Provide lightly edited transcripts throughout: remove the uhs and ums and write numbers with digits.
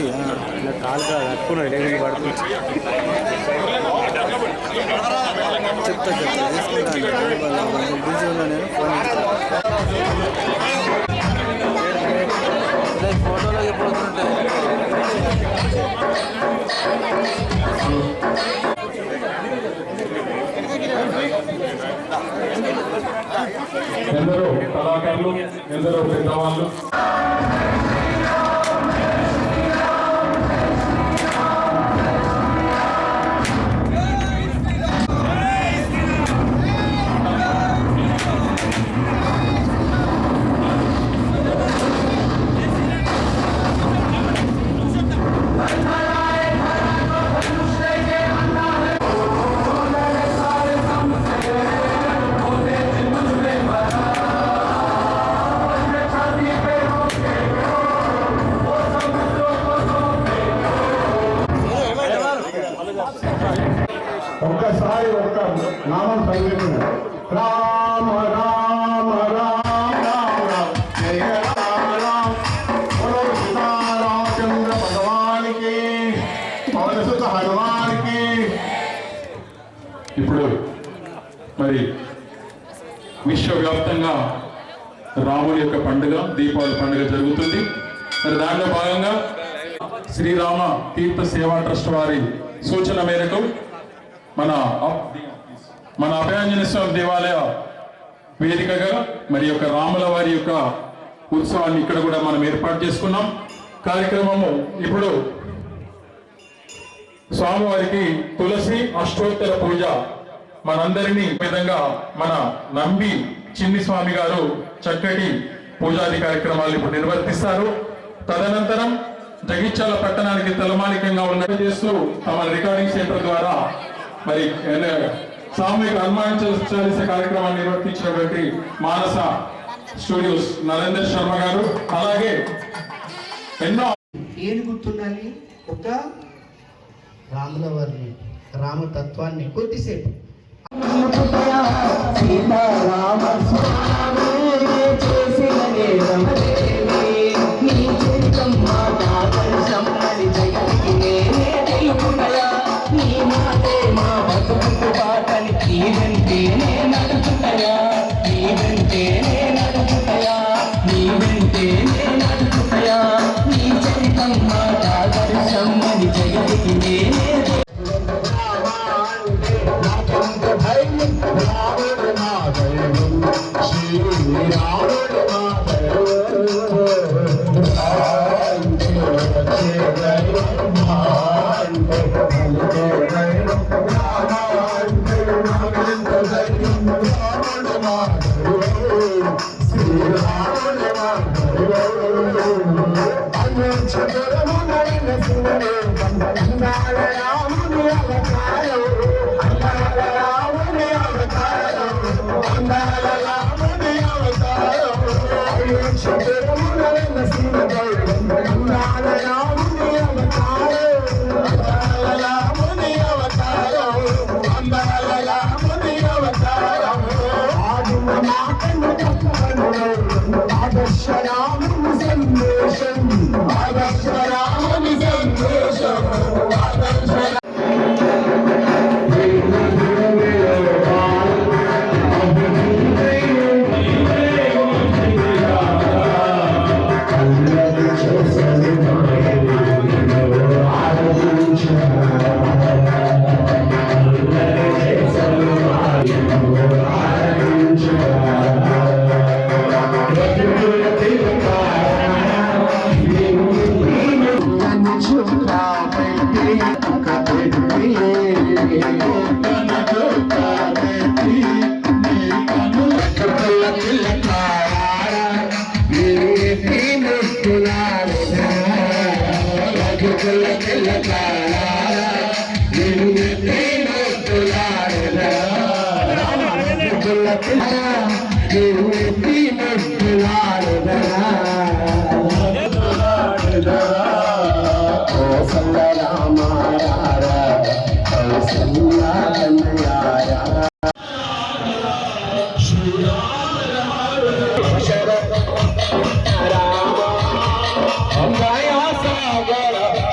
ఇలా కాలు కాదు అట్టుకున్నాడు లేదని పడుతుంది చెప్తా తీసుకున్నాను బిజీ ఉన్నా నేను ఫోన్ ఫోటోలో ఎప్పుడు వస్తుంటాయి ఎందరో కళాకారులు ఎందరో పెద్దవాళ్ళు ఒక్కసారి ఒక్క నామం చదివింది రామ రామ రామ రామ జయ రామ రామ సీతారామచంద్ర భగవానికి పవనసుత హనుమానికి. ఇప్పుడు మరి విశ్వవ్యాప్తంగా రాముని యొక్క పండుగ దీపావళి పండుగ జరుగుతుంది. మరి దాంట్లో భాగంగా శ్రీరామ తీర్థ సేవా ట్రస్ట్ వారి సూచన మేరకు మన అభయాంజనేయ స్వామి దేవాలయ వేదికగా మరి యొక్క రాముల వారి యొక్క ఉత్సవాన్ని ఇక్కడ కూడా మనం ఏర్పాటు చేసుకున్నాం. కార్యక్రమము ఇప్పుడు స్వామివారికి తులసి అష్టోత్తర పూజ మనందరినీ విధంగా మన నంబి చిన్ని స్వామి గారు చక్కటి పూజాది కార్యక్రమాలు ఇప్పుడు నిర్వర్తిస్తారు. తదనంతరం జగిత్యాల పట్టణానికి తలమానికంగా ఉన్నట్టు చేస్తూ తమ రికార్డింగ్ సెంటర్ ద్వారా మరి సామూహిక హనుమాన్ చాలీసా కార్యక్రమాన్ని నిర్వర్తించినటువంటి మానస స్టూడియోస్ నరేందర్ శర్మ గారు, అలాగే ఎన్నో ఏది గుర్తుండాలి, ఒక రాముల వారిని రామతత్వాన్ని కొద్దిసేపు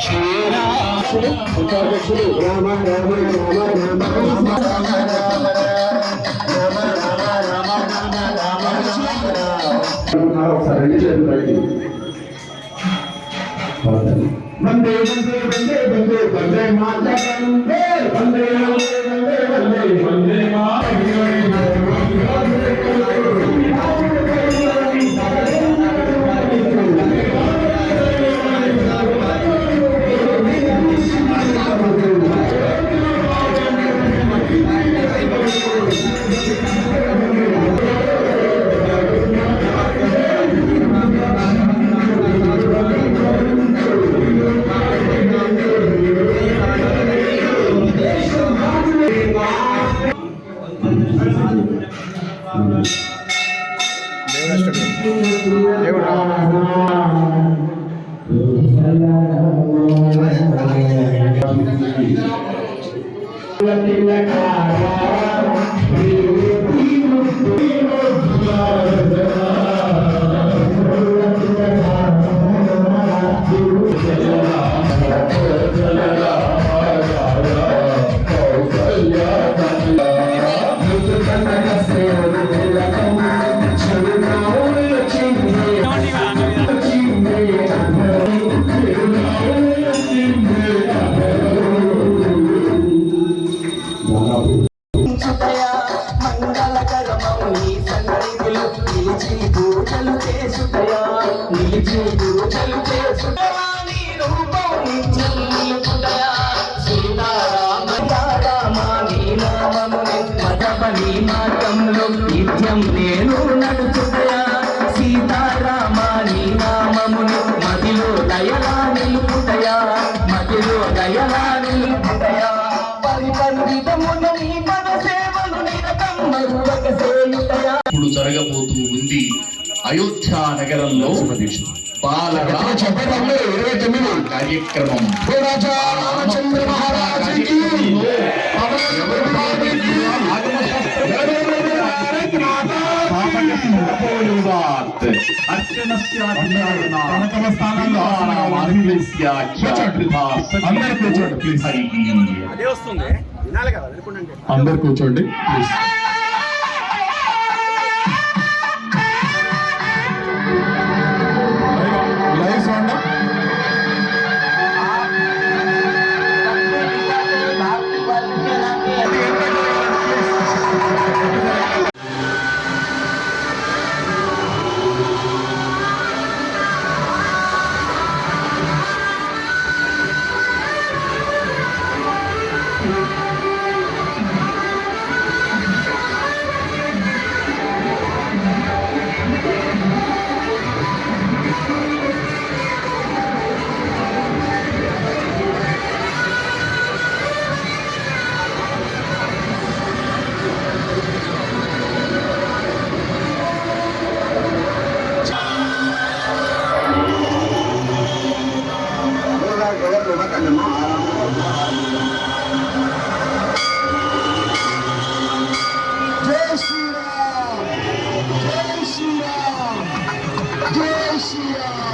రామ రామ రామ రామ వందే వందే వందే వందే వందే మాతరం వందే వందే వందే వందే మార్గంలో నిత్యం నేను నడుచుటయా సీతారామ నీ నామమును మదిలో దయలా నిలుపుటయా మదిలో దయలా నిలుపుటయా పరిపరితమున నీ పద సేవలు నిరతం మరువక సేయుటయా. ఇప్పుడు జరగబోతూ ఉంది అయోధ్య నగరంలో బాల కార్యక్రమం. అందరు కూర్చోండి ప్లీజ్. లైవ్ సౌండ్ జై శ్రీరామ్ జై శ్రీరామ్ జై శ్రీరామ్.